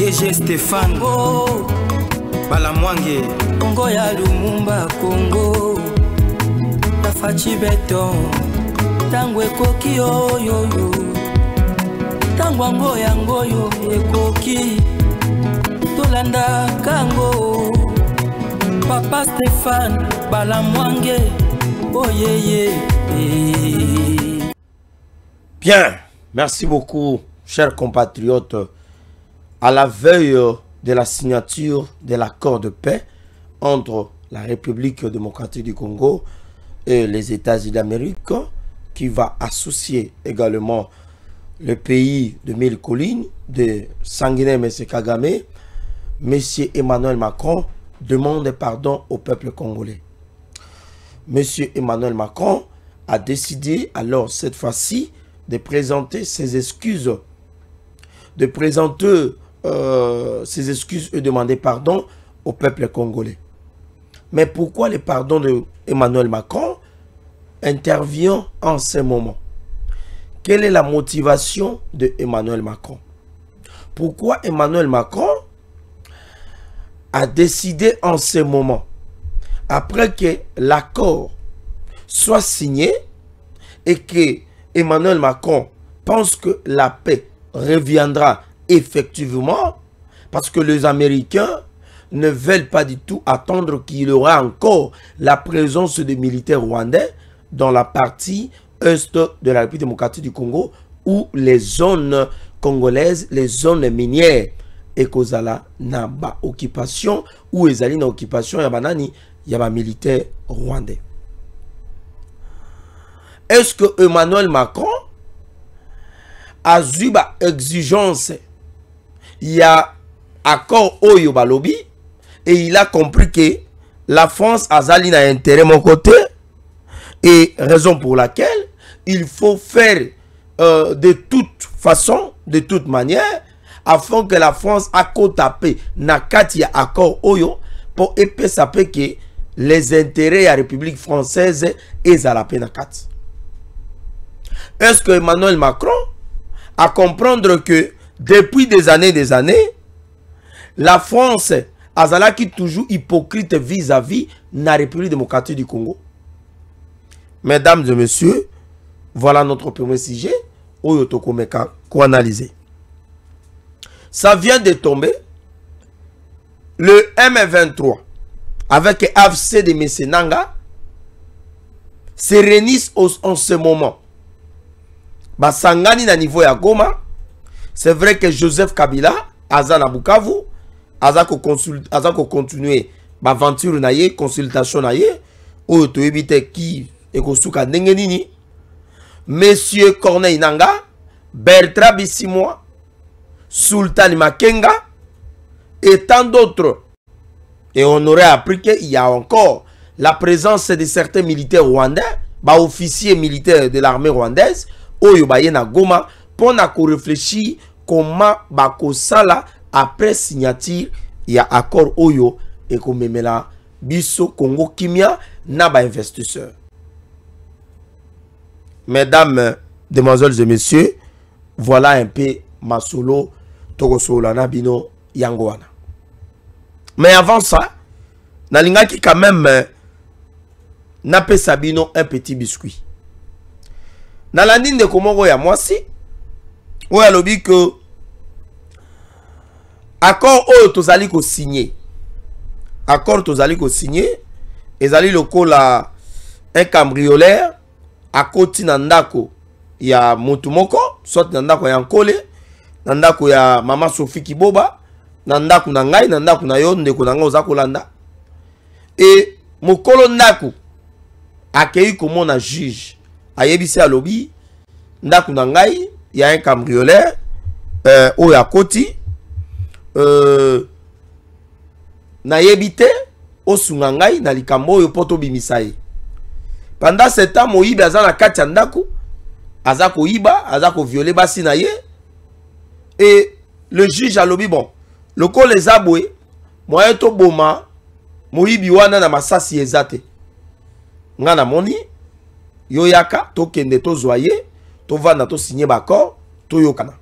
DG Stéphane Go Balamwange Congo ya Lumumba Congo Tafachi Beton Tangwe koki yo Tangwango yango yo ekoki Tolanda kango Papa Stéphane Balamwange Oh yeah. Bien, merci beaucoup chers compatriotes. À la veille de la signature de l'accord de paix entre la République démocratique du Congo et les États-Unis d'Amérique, qui va associer également le pays de mille collines, de Sanguiné M. Kagame, M. Emmanuel Macron demande pardon au peuple congolais. M. Emmanuel Macron a décidé alors cette fois-ci de présenter ses excuses, et demander pardon au peuple congolais. Mais pourquoi le pardon de Emmanuel Macron intervient en ce moment? Quelle est la motivation de Emmanuel Macron? Pourquoi Emmanuel Macron a décidé en ce moment, après que l'accord soit signé et que Emmanuel Macron pense que la paix reviendra effectivement, parce que les Américains ne veulent pas du tout attendre qu'il y aura encore la présence des militaires rwandais dans la partie est de la République démocratique du Congo, où les zones congolaises, les zones minières, et kozala na ba occupation, ou ezali na occupation ya banani ya ba militaires rwandais. Est-ce que Emmanuel Macron a eu ba exigence? Il y a accord Oyo Balobi et il a compris que la France a zali na intérêt mon côté, et raison pour laquelle il faut faire de toute façon, de toute manière, afin que la France a tapé na kati ya accord Oyo pour épée saper que les intérêts de la République française est à la peine. Est-ce que Emmanuel Macron a comprendre que depuis des années, la France a qui toujours hypocrite vis-à-vis de la République démocratique du Congo? Mesdames et messieurs, voilà notre premier sujet. Qu'on analyser. Ça vient de tomber. Le M23 avec AFC de Messenanga se réunissent en ce moment. Basangani na niveau ya Goma. C'est vrai que Joseph Kabila aza na Bukavu aza ko continuer l'aventure na ye, consultation na ye oyo to ebite ki ekosuka ndenge nini. Monsieur Corneille Nangaa, Bertrand Bisimwa, Sultan Makenga et tant d'autres. Et on aurait appris qu'il y a encore la présence de certains militaires rwandais, officiers militaires de l'armée rwandaise, Oyo Bayena Goma, pour réfléchir comment Bakosala après signature, il y a accord Oyo et comme memela biso Congo Kimia na ba investisseurs. Mesdames, demoiselles et messieurs, voilà un peu ma solo Togosolana Bino Yangoana. Mais avant ça, nalinga qui quand même n'a pas Sabino un petit biscuit. Dans la ligne de Komoro ya moi si, ou a lobby que accord o tozali ko signé. Accord tozali ko signé, ezali lokola un cambrioleur à côté nandako ya motumoko, soit nandako ya nkole, nandako ya mama Sophie Kiboba, nandako na ngai, nandako na yo ndeko na nga ozakolanda. Et mokolo ndako akei komona juge ayebisi alobi ndako na ngai ya un cambrioleur oyo akoti na yebite osunga ngai na likambo oyo poto bimisaye. Pendant ce temps, Moïbe aza na kati ya ndako, aza ko iba, aza ko violer basi na ye. Et le juge a lobi bon, loko les aboué, moyen to boma, Moïbi wana na masasi ezate. Nga na moni, yoyaka, to kende to zoye, to vana to signer bakor, to yokana.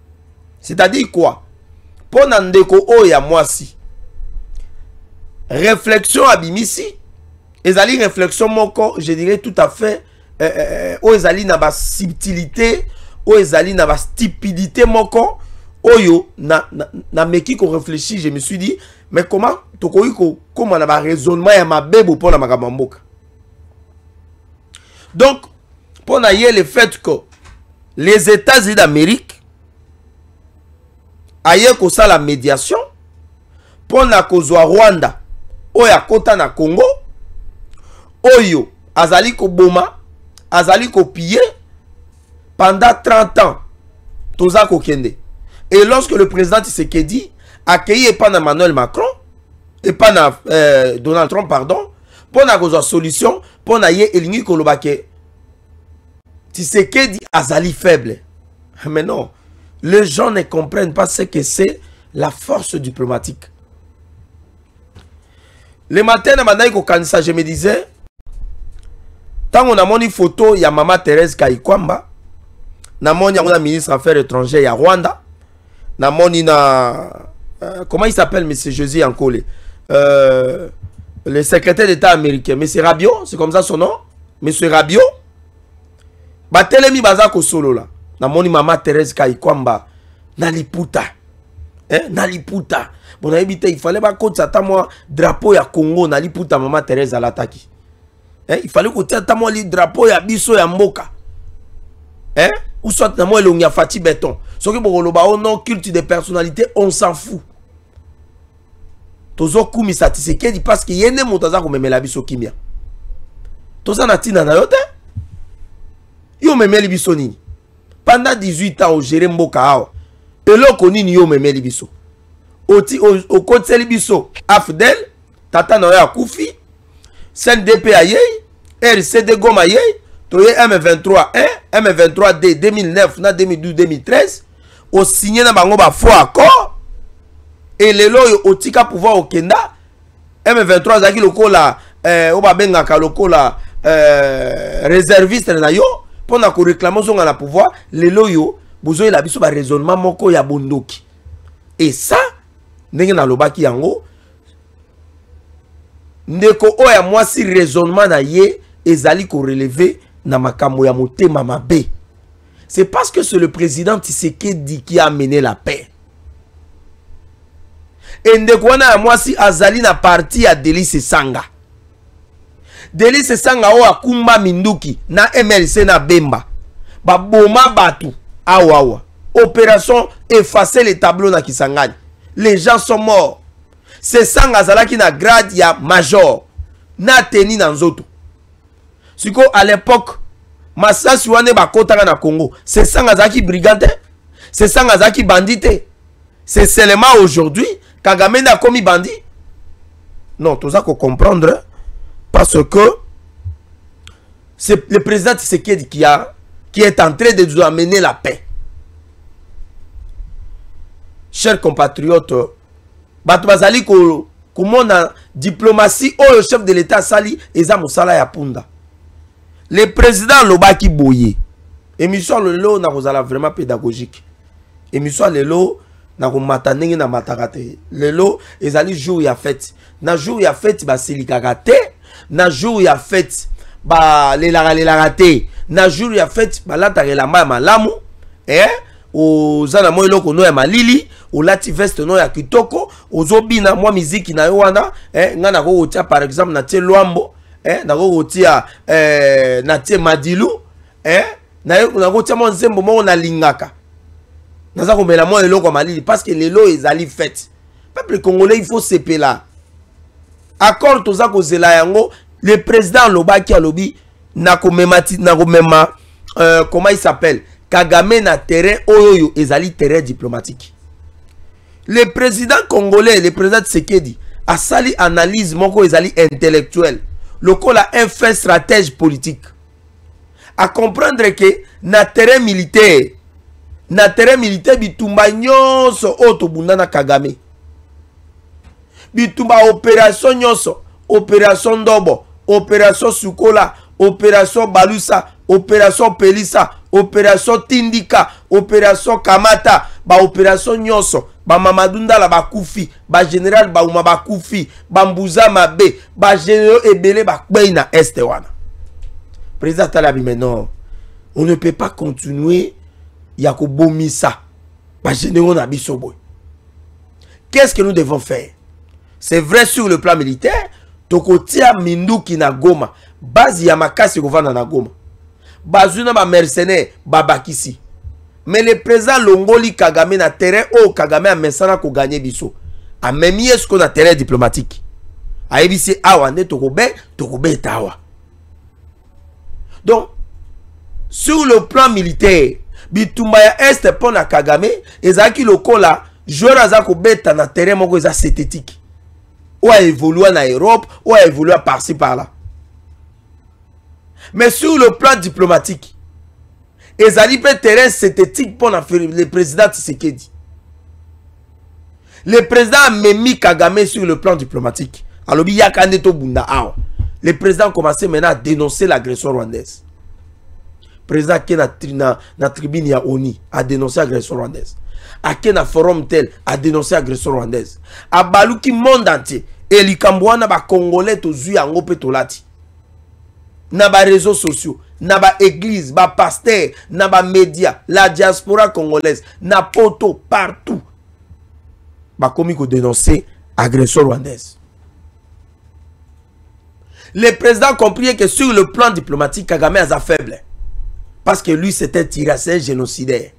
C'est-à-dire quoi? Pour Nandeko Oya Mwasi. Réflexion abimisi. Ezali réflexion moko, je dirais tout à fait. Ezali na ba subtilité. Ezali na ba stupidité moko. Oyo na meki ko réfléchit, je me suis dit, mais comment comment na ba raisonnement ya mabebo pour la makamamboka. Donc, pour naïe le fait que les États-Unis d'Amérique aïe ko ça la médiation pour na kozwa Rwanda oya kota na Congo oyo azali ko boma azali ko piller pendant 30 ans toza ko kende. Et lorsque le président Tshisekedi accueilli pas na Emmanuel Macron et pas na Donald Trump pardon pour na kozwa solution pour na ye elingi kolobake Tshisekedi azali faible. Mais non, les gens ne comprennent pas ce que c'est la force diplomatique. Le matin, je me disais, tant on a mon photo, il y a Maman Thérèse Kayikwamba, na mon ministre des Affaires étrangères, il y a Rwanda, na mon comment il s'appelle, M. Josie Ankole, le secrétaire d'État américain, M. Rabiot, c'est comme ça son nom, M. Rabiot, batelemi bazako solo la, na moni Maman Thérèse Kayikwamba, na liputa, na liputa. Bon, il fallait pas qu'on s'attende moi drapeau ya Congo na liputa Maman Thérèse à l'attaque. Il fallait qu'on t'attende moi le drapeau ya biso ya mboka. Ou soit na moi le ngia fati béton. Ce que pour le bao non culte de personnalité, on s'en fout. Tozo kumi Tshisekedi parce que yene motaza ko memela biso kimia. Toza na tina na yote. Yo memeli biso nini? Pendant 18 ans au géré mboka awa. Eloko nini yo memeli biso? Au côté Libiso, Afdel, Tata Noya Koufi, CNDP Aye, RCD Goma Aye, Toye M23 1, M23D 2009, 2012, 2013, au signé na bango ba faux accord, et le loyo au tika pouvoir au Kenda, M23 zaki loko la, oba benga ka loko la, réserviste na yo, pour na ko réclamer son na pouvoir, le loyo, bozo la biso ba raisonnement moko ya bondoki. Et ça, ndenge na lobaki yango ndeko oya mwasi raisonnement na ye ezali ko relever na makambo ya motema mabe. C'est parce que c'est le président Tshisekedi qui a amené la paix. Et ndeko wana ya mwasi azali na parti ya Delice Sanga. Delice Sanga o akumba minduki na MLC na Bemba. Ba boma batu awa. Opération effacer les tableaux na Kisangani. Les gens sont morts. C'est Sanga Zalaki na grade ya major. Na teni na nzoto. Siko à l'époque, Masasi wane bakotaka na Congo. C'est Sanga Zaki brigante. C'est Sanga Zaki bandite. C'est seulement aujourd'hui Kagame na komi bandit. Non, tout ça qu'on comprendre. Parce que c'est le président Tshisekedi qui est en train de nous amener la paix. Chers compatriotes, Batubazali comment la diplomatie ou le chef de l'État sali eza musala ya punda. Le président Lobaki Boye. Émission le lo na kozala vraiment pédagogique. Émission le lo na komatanenge na matakate. Le lo ezali jour ya fête. Na jour ya fête ba silikagate. Na jour ya fête ba lelarate. Na jour ya fête ba latarela malamu. Ozana mo eloko no ya malili, o lati veste no ya kitoko, ozobina mwa miziki na yo wana, ngana ko otia par exemple na tie Luambo, na ko otia na tie Madilu, na ko otia mo nzembo mo na lingaka. Naza ko mela mo eloko malili parce que lelo ezali fête. Peuple congolais il faut seper là. Accord toza ko zela yango, le président Lobaki alobi na ko memati na ko mema comment il s'appelle? Kagame na terrain oyo ezali terrain diplomatique. Le président congolais, le président Tshisekedi a sali analyse moko ezali intellectuel. Lokola un fait stratège politique. À comprendre que na terrain militaire bitumba nyonso otobunda na Kagame. Bitumba opération nyonso, opération Ndobo, opération Sukola, opération Balusa, opération Pelisa, opération Tindika, opération Kamata, ba opération Nyonso, ba Mamadunda la bakufi, ba général Baouma bakufi, ba Mbouza Mabe, ba généraux ebele ba na este wana. Président Talabi, mais non, on ne peut pas continuer yako bomisa ba généraux na biso boy. Qu'est-ce que nous devons faire? C'est vrai sur le plan militaire, tokotia Minduki na Goma, base ya makasi govana na Goma. Bazuna ba mercenaires babakisi. Mais le président Longoli Kagame na terrain au Kagame a mesana ko gagner biso. A même ce qu'on a terrain diplomatique. A ebisi awa ne tokobe tawa. Donc sur le plan militaire, bitumba ya est pon na Kagame ezaki lokola joueur azako beta na terrain moko eza synthétique. Ou a évolué na Europe, ou a évolué par-ci par-là. Mais sur le plan diplomatique, ezali pe terrain synthétique pour le président Tshisekedi. Le président a mis Kagame sur le plan diplomatique. Alors, le président a commencé maintenant à dénoncer l'agression rwandaise. Le président qui est dans la tribune ya ONI a dénoncé l'agression rwandaise. A qui na forum tel a dénoncé l'agression rwandaise. A baluki monde entier. Et les Cambouana ba Congolais to zui yango pe tolati. Na ba réseaux sociaux, na ba église, ba pasteur, na ba média, la diaspora congolaise, na poto partout. Ba komi ko dénoncer agression rwandaise. Le président comprit que sur le plan diplomatique, Kagame a faible. Parce que lui, c'était un tyrannicide génocidaire.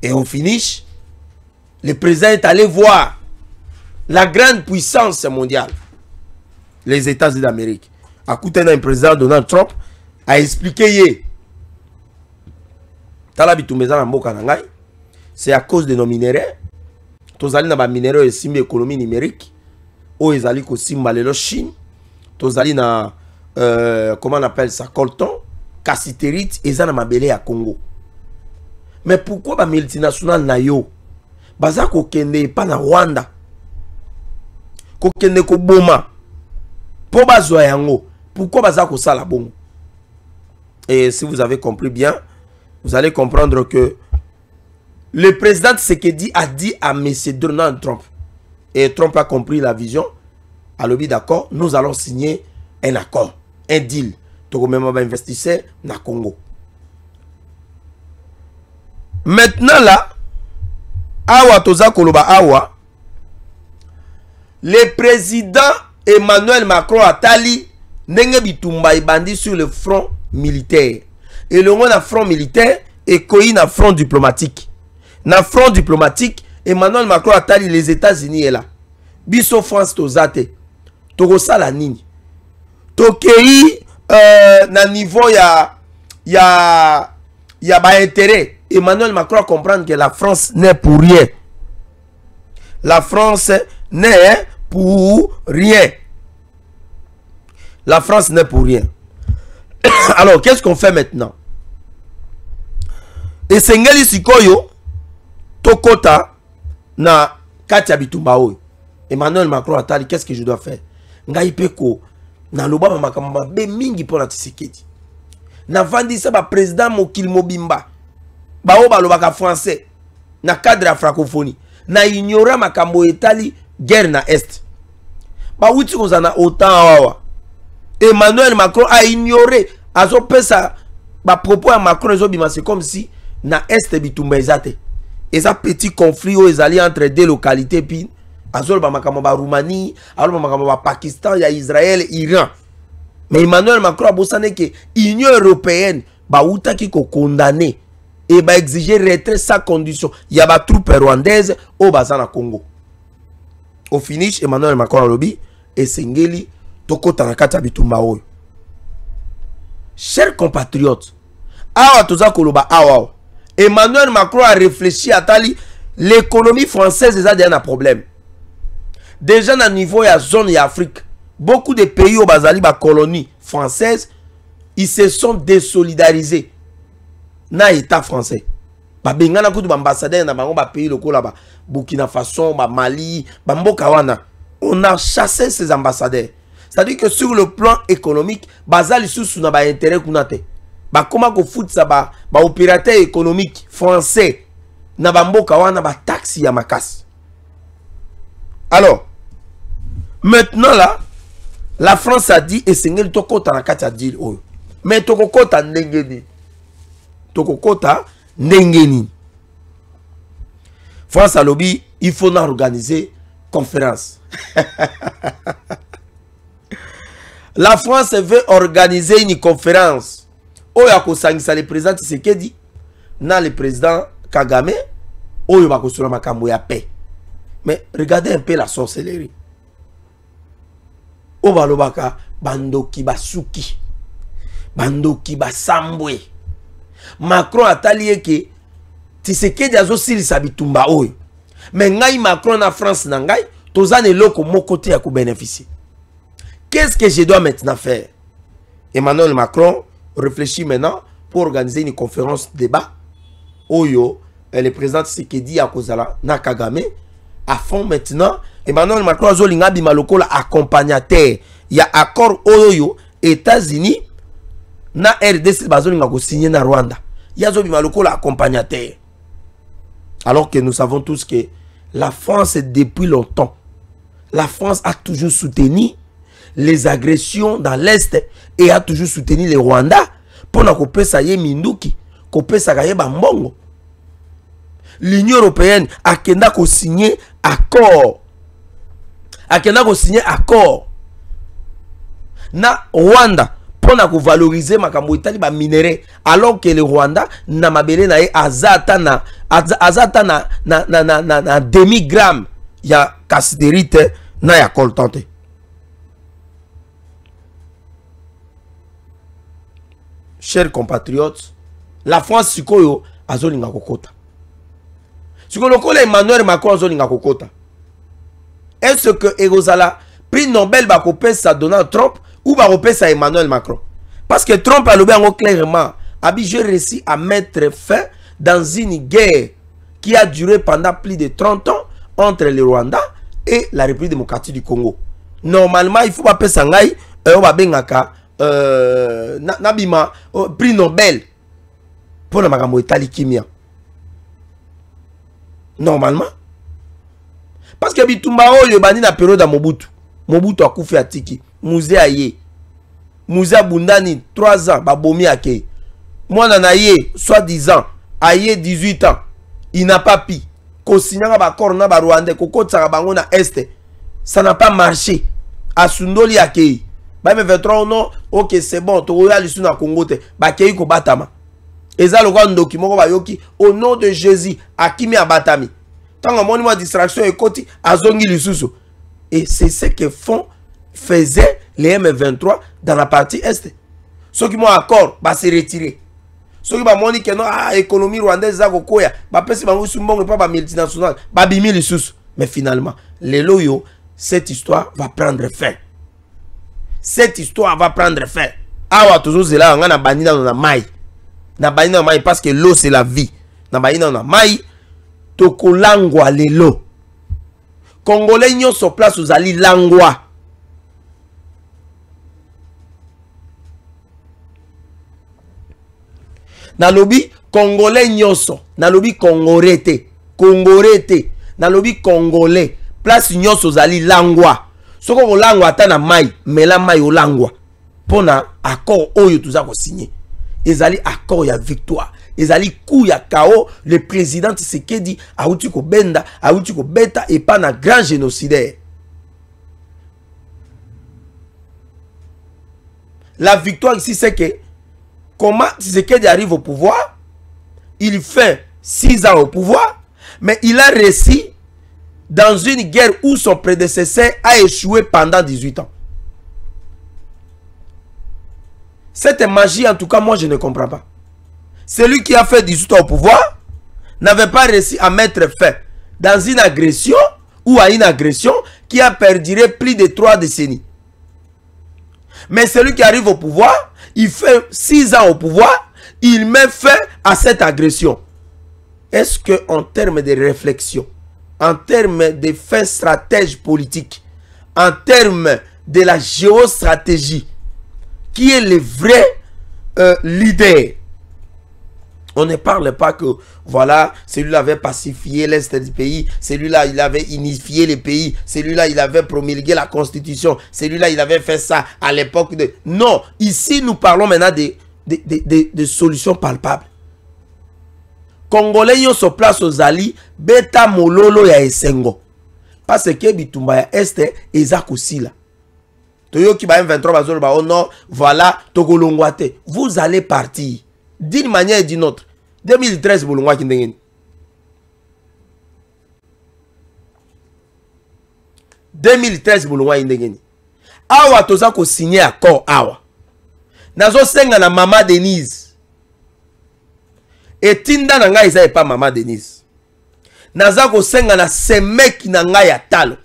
Et au finish, le président est allé voir la grande puissance mondiale, les États-Unis d'Amérique. À côté d'un président Donald Trump a expliqué c'est à cause de nos minéraux. Tozali na ba minéraux et simbi économie numérique. O ezali ko simba lelo Chine. Tozali na comment on appelle ça, coltan, cassiterite et ça na mabele à Congo. Mais pourquoi ba multinational na yo baza ko kende pa na Rwanda? Ko kende ko boma. Po bazwa yango. Pourquoi baza ko sala bongo? Et si vous avez compris bien, vous allez comprendre que le président Tshisekedi a dit à M. Donald Trump, et Trump a compris la vision, à l'objet d'accord, nous allons signer un accord, un deal. Togo même va investir na Congo. Maintenant là, awa toza koloba awa, le président Emmanuel Macron atali nenge bitumba ibandi sur le front militaire. Et le monde a front militaire et koi na front diplomatique. Na front diplomatique, Emmanuel Macron atali les États-Unis est là. Biso France tozate. Togo sala nini. Tokei na niveau ya ba intérêt. Emmanuel Macron comprend que la France n'est pour rien. La France n'est pour rien. La France n'est pour rien. Alors, qu'est-ce qu'on fait maintenant? Et Sengeli Sikoyo, Tokota, na Katia Bitumbaoui. Emmanuel Macron a dit, qu'est-ce que je dois faire? Ngaipeko, na loba makamamba, be mingi pour la Tshisekedi. Na vandi sa ba président Mokil Mobimba. Ba oba lobaka français. Na cadre la francophonie. Na ignora makambo etali guerre na est. Ba wuti kozana autant awa. Emmanuel Macron a ignoré azo pesa ba propos à Macron c'est comme si na est bitumba ezate. Eza petit conflit où ezali entre deux localités puis azo ba makambo ba Roumanie, alors ba makambo ba Pakistan, ya Israël, Iran. Mais Emmanuel Macron a bossane que Union européenne ba utaki ko condamner et ba exiger retrait sans condition. Il y a ba troupes rwandaises au bazana Congo. Au finish Emmanuel Macron a lobby et Sengeli Tokota na kati bitumba oyo. Chers compatriotes, awa toza koloba awa. Emmanuel Macron a réfléchi à tali l'économie française déjà un problème. Déjà na niveau ya zone ya Afrique, beaucoup de pays au bazali ba colonie française, ils se sont désolidarisés na état français. Ba bengana kutu ba ambassadeur na bango ba pays lokola ba Burkina Faso, ba Mali, ba mboka wana. On a chassé ces ambassadeurs. C'est-à-dire que sur le plan économique, bazali sous na ba intérêt kunate. Ba comment ko fout ça ba opérateur économique français na bamboka wana ba taxi ya makasi. Alors, maintenant là, la France a dit et sengeli tokota na kati ya deal oyo. Mais tokokota ndengeni. Tokokota ndengeni. France a lobby, il faut organiser conférence. La France veut organiser une conférence. Oyo akosangisa le président Tshisekedi na le président Kagame. Oyo bakosula makambo ya paix. Mais regardez un peu la sorcellerie. Obalobaka bandoki basuki. Bandoki basambwe. Macron atali que Tshisekedi azosilisa bitumba oyo. Mais ngai Macron na France na ngai tozane loko moko te ya ko bénéficier. Qu'est-ce que je dois maintenant faire? Emmanuel Macron réfléchit maintenant pour organiser une conférence débat. Oyo, le président Tshisekedi a kozala na Kagame à fond maintenant. Emmanuel Macron a zolinga bimaloko la accompagnateur. Il y a accord oyo États-Unis na RDC bazolinga ko signer na Rwanda. Il y a bimaloko la accompagnateur. Alors que nous savons tous que la France depuis longtemps, la France a toujours soutenu les agressions dans l'Est et a toujours soutenu les Rwandais pour na kopesa ye minduki, kopesa kaye bambongo. L'Union européenne a kenda ko signer accord. A kenda ko signer accord na Rwanda pour na ko valoriser makambo itali ba minerais alors que le Rwanda na mabele na ye azata na demi-gramme ya cassiterite na ya coltante. Chers compatriotes, la France sikoyo azolinga kokota. Sikoyo ko Emmanuel Macron azolinga kokota. Est-ce que Erosala prix Nobel ba kopesa Donald Trump ou ba kopesa Emmanuel Macron? Parce que Trump a levé clairement j'ai réussi à mettre fin dans une guerre qui a duré pendant plus de 30 ans entre le Rwanda et la République démocratique du Congo. Normalement, il faut pas payer sangai nabima prix Nobel pour la makambo etali kimia. Normalement. Parce que bitumba oyo bani na période à Mobutu. Mobutu akufi atiki. Musée aye. Musée Bundani 3 ans babomi ake. Mwana na ye soi-disant aye 18 ans. Il n'a pas pi. Ko signanga ba corona ba Rwanda ko kotsaka bango na est. Ça n'a pas marché. Asundoli ake. Ba me 23 non, OK, c'est bon, to ya lisu na Congo te. Ba kei ko batama. Eza lo kwa ndoki moko ba yoki au nom de Jésus akimi abatami. Tant moni moi distraction et koti azongi lisusu. Et c'est ce que faisaient les M23 dans la partie est. Ceux qui m'ont accord ba se retirer. Ceux qui ba moni que non économie rwandaise za kokoya, ba pesi bango sumbongo pa ba multinational, ba bimi lisusu. Mais finalement, les loyo, cette histoire va prendre fin. Cette histoire va prendre fin. Awa toujours c'est là on a bani dans la maille. Na bani dans la maille parce que l'eau c'est la vie. Na bani dans la maille toko langwa lelo. Congolais nyo sur place aux ali langwa. Na lobi Congolais nyoso, na lobi Congorete, Congorete, na lobi Congolais, place nyoso zali langwa. Soko ko langwa ata na mai, mela mai o langwa. Pona accord oyo tuza ko signer. Ezali accord ya victoire. Ezali coup ya KO, le président Tshisekedi a outi ko benda, a outi ko beta et pas na grand génocidaire. La victoire ici c'est que comment Tshisekedi arrive au pouvoir, il fait 6 ans au pouvoir, mais il a réussi dans une guerre où son prédécesseur a échoué pendant 18 ans. Cette magie, en tout cas, moi, je ne comprends pas. Celui qui a fait 18 ans au pouvoir n'avait pas réussi à mettre fin dans une agression ou à une agression qui a perduré plus de 3 décennies. Mais celui qui arrive au pouvoir, il fait 6 ans au pouvoir, il met fin à cette agression. Est-ce qu'en termes de réflexion, en termes de fins stratèges politiques, en termes de la géostratégie, qui est le vrai leader On ne parle pas que, voilà, celui-là avait pacifié l'Est du pays, celui-là, il avait unifié les pays, celui-là, il avait promulgué la Constitution, celui-là, il avait fait ça à l'époque de... Non, ici, nous parlons maintenant de solutions palpables. Congolais, ils sont place aux alliés, beta mololo ya esengo. Parce que bitumba ya Est, ezak aussi là. Toyo ki ba M23 bazolo ba, oh non, voilà, Togolongwate. Vous allez partir. D'une manière et d'une autre. 2013, Boulongwa qui ndengeni. 2013, Boulongwa qui ndengeni. Awa toza ko signé accord awa. Nazo senga na Mama Denise. Et tinda na ngai eza pas Mama Denise. Naza ko senga na semeki na ngai ya talo.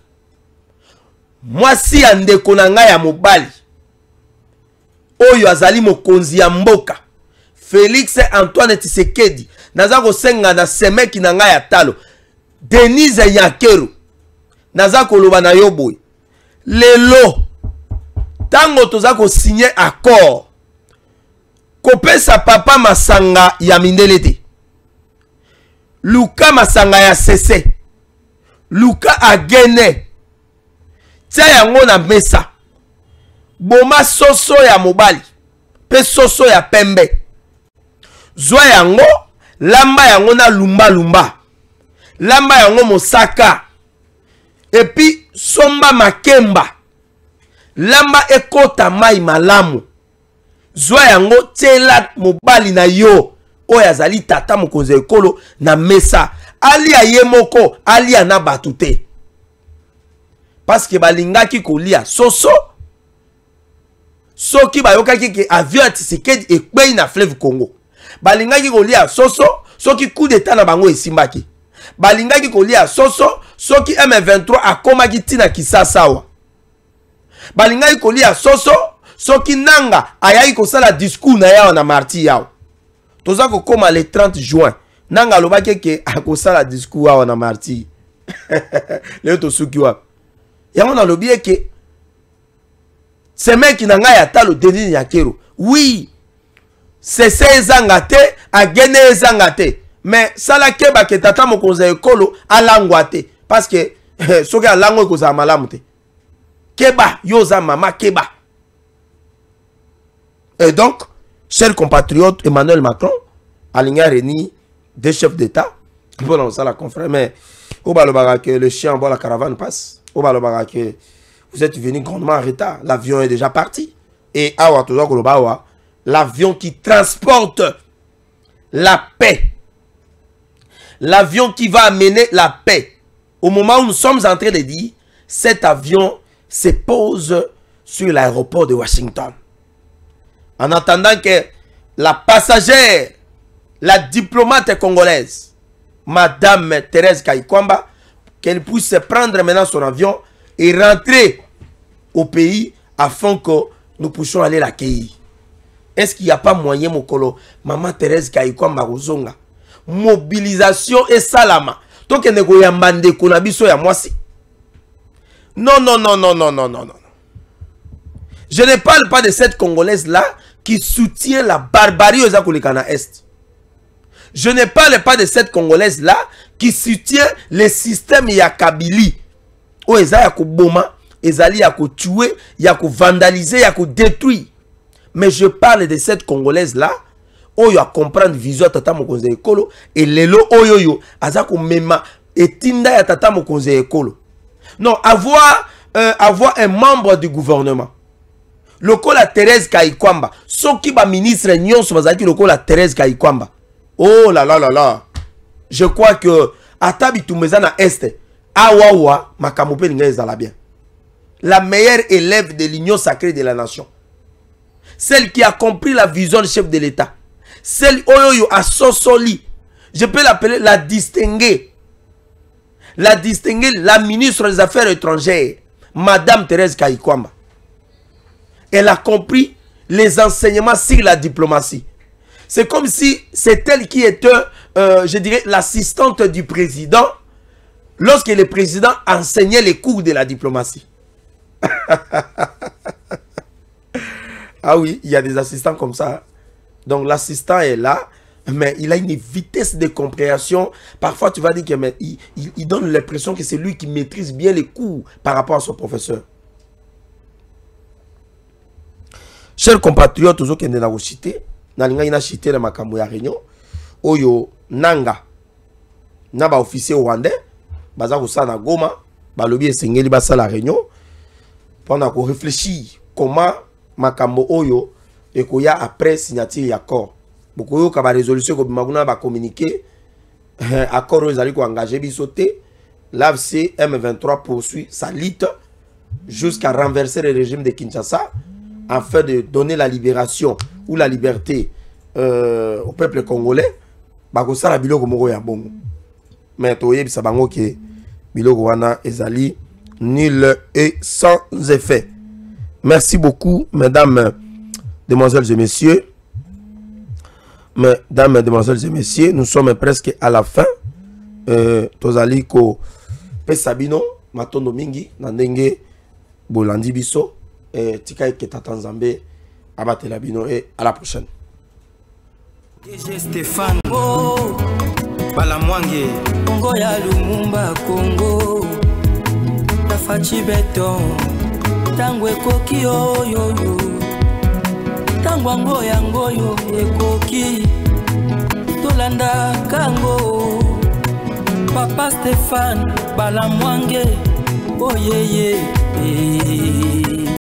Mwasi ya ndeko na ngai ya mobali. Oyo azali mokonzi ya mboka. Félix Antoine Tshisekedi. Naza ko senga na semeki na ngai ya talo. Denise Nyakero. Naza ko loba na yo boy. Lelo. Tango toza ko signer accord. Kopesa papa masanga ya mindelete. Luka masanga ya sese. Luka agene. Tia yango na mesa. Boma soso ya mobali. Pe soso ya pembe. Zwa yango. Lamba yango na lumba lumba. Lamba yango mosaka. Et puis somba makemba. Lamba ekota mai malamu. Zwa yango tela mobali na yo. Oya zali tata mokonzi ekolo na mesa. Ali aye moko. Ali ana batute. Parce que balingaki kolia soso. Soki bayokaki ke avion Tshisekedi ekweyi na fleuve Congo. Balingaki kolia soso. Soki coup d'état na bango esimbaki. Balingaki kolia soso. Soki M23 akomaki tina Kisasawa. Balingaki kolia soso. Soki nanga ayaki kosala discours na yao na marti yao. Toza kokoma le 30 juin. Nanga lobaki ke akosala discours yao na marti. Leo tosuki wapi. Yango na lobi ke ce mec na ngai atalo Denis Nyakero. Oui. C'est ezanga te, agene ezanga te. Mais sala keba ke tata mokonzi ekolo alangwa te parce que soki alango ekozala malamu te. Keba yoza mama keba. Et donc, chers compatriotes, Emmanuel Macron, aligné réuni des chefs d'État, pour lancer la conférence, mais au balobaga que le chien voit la caravane passe, au balobaga que vous êtes venu grandement en retard, l'avion est déjà parti. Et awa toujours kolobawa, l'avion qui transporte la paix, l'avion qui va amener la paix. Au moment où nous sommes en train de dire, cet avion se pose sur l'aéroport de Washington. En attendant que la passagère, la diplomate congolaise, Madame Thérèse Kayikwamba, qu'elle puisse prendre maintenant son avion et rentrer au pays afin que nous puissions aller l'accueillir. Est-ce qu'il n'y a pas moyen, mon colo, Maman Thérèse Kayikwamba Rozonga, mobilisation et salama. Donc, il y a un bande konabiso ya mwasi. Non, non, non, non, non, non, non, non. Je ne parle pas de cette Congolaise-là qui soutient la barbarie aux Akolikana Est. Je ne parle pas de cette Congolaise-là qui soutient le système Yakabili. Où Eza Yako Boma, Ezali Yako tuer, Yako vandaliser, Yako détruire. Mais je parle de cette Congolaise-là où il a comprendre vision tata mokonze ekolo et lelo oyoyo azako mema etinda ya tata mokonze ekolo. Non, avoir un membre du gouvernement. Lokola Thérèse Kayikwamba. Soki ba ministre nyonso bazaki lokola Thérèse Kayikwamba. Oh là là là là. Je crois que atabi tumeza na este. Awawa makamope ninga ezala bien. La meilleure élève de l'union sacrée de la nation. Celle qui a compris la vision du chef de l'État. Celle oyoyo a sosoli. Je peux l'appeler la distinguée. La distinguée, la ministre des Affaires étrangères. Madame Thérèse Kayikwamba. Elle a compris les enseignements sur la diplomatie. C'est comme si c'est elle qui était, je dirais, l'assistante du président lorsque le président enseignait les cours de la diplomatie. Ah oui, il y a des assistants comme ça. Donc l'assistant est là. mais il a une vitesse de compréhension. Parfois, tu vas dire qu'il donne l'impression que c'est lui qui maîtrise bien les cours par rapport à son professeur. Chers compatriotes, tous qui sont cité, na cité na makambo ya réunion, oyo nanga, na ba officier rwandais, baza ko na Goma, ba lobi esengeli ba la réunion, pendant qu'on réfléchit comment makambo oyo ekoya après signature accord. Beaucoup de résolution que Maguna va communiquer, accord aux alliés qui ont engagé bisoté, l'AFC M23 poursuit sa lutte jusqu'à renverser le régime de Kinshasa afin de donner la libération ou la liberté au peuple congolais. Bakosa la biloko moko ya bongo. Mais toye bisa bango ke biloko wana ezali nul et sans effet. Merci beaucoup, mesdames, demoiselles et messieurs. Mesdames, mesdemoiselles et messieurs, nous sommes presque à la fin. Tozali ko pesabino matondo mingi nandenge bolandi biso tika eketa Nzambe abatela bino et à la prochaine. DG Stéphane Balamwange Congo ya Lumumba Congo Tafachi Beton Tangwe koki oyo Tangwango yango yo ekoki Tolanda kango Papa Stéphane Balamwange oh yeah yeah